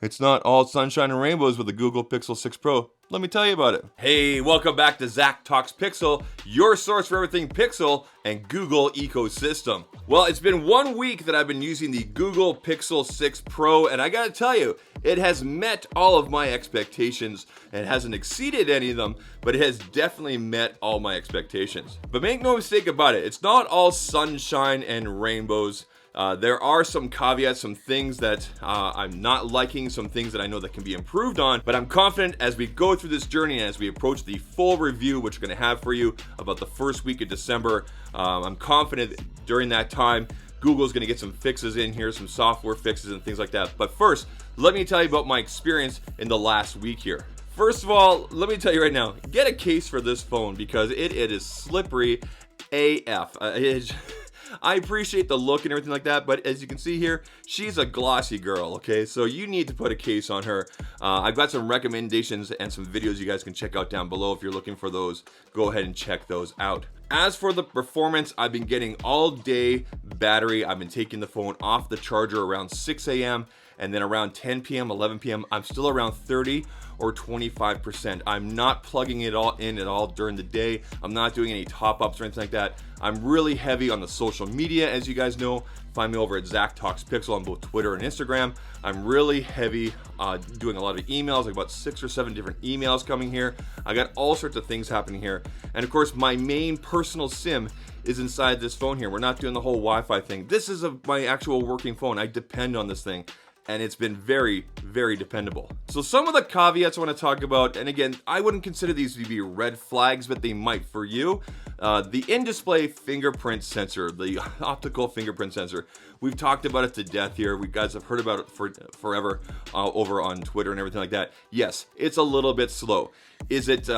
It's not all sunshine and rainbows with the Google Pixel 6 Pro. Let me tell you about it. Hey, welcome back to Zach Talks Pixel, your source for everything Pixel and Google ecosystem. Well, it's been 1 week that I've been using the Google Pixel 6 Pro, and I gotta tell you, it has met all of my expectations. It hasn't exceeded any of them, but it has definitely met all my expectations. But make no mistake about it, it's not all sunshine and rainbows. There are some caveats, some things that I'm not liking, some things that I know that can be improved on, but I'm confident as we go through this journey and as we approach the full review, which we're going to have for you about the first week of December, I'm confident during that time, Google's going to get some fixes in here, some software fixes and things like that. But first, let me tell you about my experience in the last week here. First of all, let me tell you right now, get a case for this phone because it is slippery AF. I appreciate the look and everything like that, but as you can see here, she's a glossy girl, okay? So you need to put a case on her. I've got some recommendations and some videos you guys can check out down below. If you're looking for those, go ahead and check those out. As for the performance, I've been getting all day battery. I've been taking the phone off the charger around 6 a.m. and then around 10 p.m., 11 p.m., I'm still around 30 or 25%. I'm not plugging it all in at all during the day. I'm not doing any top-ups or anything like that. I'm really heavy on the social media, as you guys know. Find me over at Zach Talks Pixel on both Twitter and Instagram. I'm really heavy doing a lot of emails, like about 6 or 7 different emails coming here. I got all sorts of things happening here. And of course, my main personal SIM is inside this phone here. We're not doing the whole Wi-Fi thing. This is my actual working phone. I depend on this thing. And it's been very, very dependable. So some of the caveats I want to talk about, and again, I wouldn't consider these to be red flags, but they might for you. The in-display fingerprint sensor, the optical fingerprint sensor. We've talked about it to death here. We guys have heard about it for forever over on Twitter and everything like that. Yes, it's a little bit slow. Is it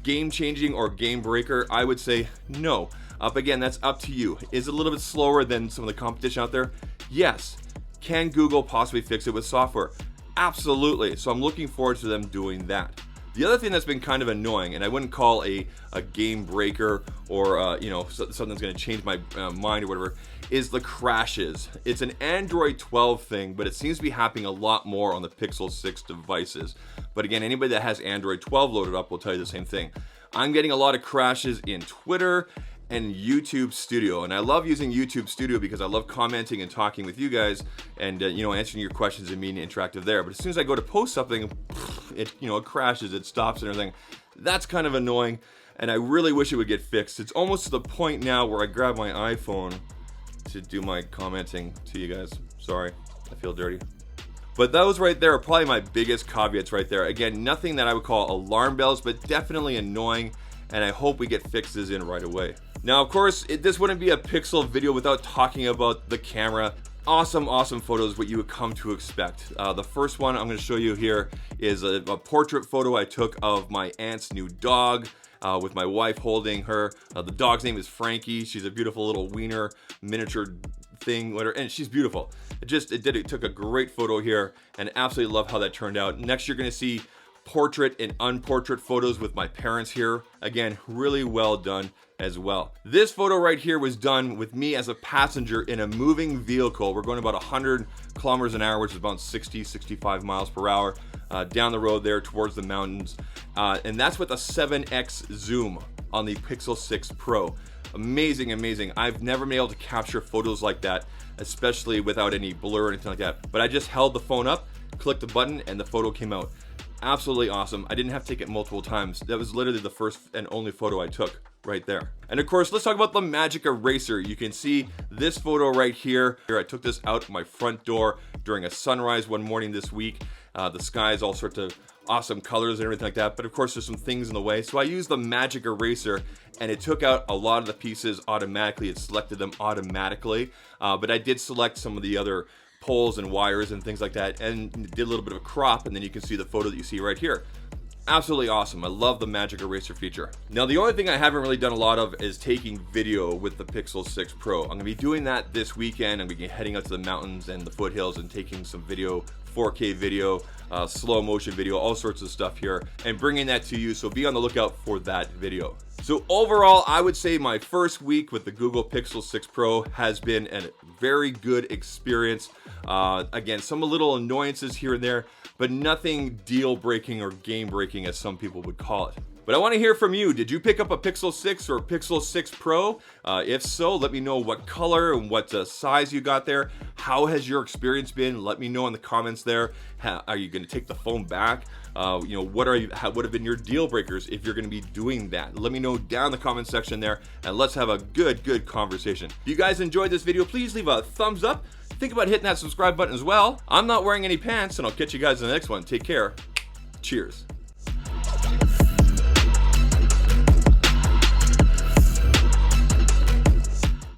game-changing or game breaker? I would say no. Again, that's up to you. Is it a little bit slower than some of the competition out there? Yes. Can Google possibly fix it with software? Absolutely. So I'm looking forward to them doing that. The other thing that's been kind of annoying, and I wouldn't call a game breaker or something that's going to change my mind or whatever, is the crashes. It's an Android 12 thing, but it seems to be happening a lot more on the Pixel 6 devices. But again, anybody that has Android 12 loaded up will tell you the same thing. I'm getting a lot of crashes in Twitter and YouTube Studio, and I love using YouTube Studio because I love commenting and talking with you guys and answering your questions and being interactive there. But as soon as I go to post something, it crashes, it stops and everything. That's kind of annoying, and I really wish it would get fixed. It's almost to the point now where I grab my iPhone to do my commenting to you guys. Sorry, I feel dirty. But those right there are probably my biggest caveats right there. Again, nothing that I would call alarm bells, but definitely annoying, and I hope we get fixes in right away. Now, of course, this wouldn't be a Pixel video without talking about the camera. Awesome photos, what you would come to expect. The first one I'm going to show you here is a portrait photo I took of my aunt's new dog with my wife holding her. The dog's name is Frankie. She's a beautiful little wiener miniature thing, whatever, and she's beautiful. It took a great photo here, and absolutely love how that turned out. Next, you're going to see portrait and unportrait photos with my parents here. Again, really well done as well. This photo right here was done with me as a passenger in a moving vehicle. We're going about 100 kilometers an hour, which is about 65 miles per hour, down the road there towards the mountains. And that's with a 7x zoom on the Pixel 6 Pro. Amazing. I've never been able to capture photos like that, especially without any blur or anything like that. But I just held the phone up, clicked the button, and the photo came out. Absolutely awesome. I didn't have to take it multiple times. That was literally the first and only photo I took right there. And of course, let's talk about the magic eraser. You can see this photo right here. I took this out my front door during a sunrise one morning this week. The sky is all sorts of awesome colors and everything like that. But of course, there's some things in the way. So I used the magic eraser and it took out a lot of the pieces automatically. It selected them automatically. But I did select some of the other poles and wires and things like that and did a little bit of a crop, and then you can see the photo that you see right here. Absolutely awesome. I love the magic eraser feature. Now, the only thing I haven't really done a lot of is taking video with the Pixel 6 Pro. I'm gonna be doing that this weekend. I'm gonna be heading out to the mountains and the foothills and taking some video, 4K video, slow motion video, all sorts of stuff here, and bringing that to you, so be on the lookout for that video. So overall, I would say my first week with the Google Pixel 6 Pro has been a very good experience. Again, some little annoyances here and there, but nothing deal-breaking or game-breaking as some people would call it. But I want to hear from you. Did you pick up a Pixel 6 or Pixel 6 Pro? If so, let me know what color and what size you got there. How has your experience been? Let me know in the comments there. Are you going to take the phone back? What have been your deal breakers if you're going to be doing that? Let me know down in the comment section there, and let's have a good conversation. If you guys enjoyed this video, please leave a thumbs up. Think about hitting that subscribe button as well. I'm not wearing any pants, and I'll catch you guys in the next one. Take care. Cheers.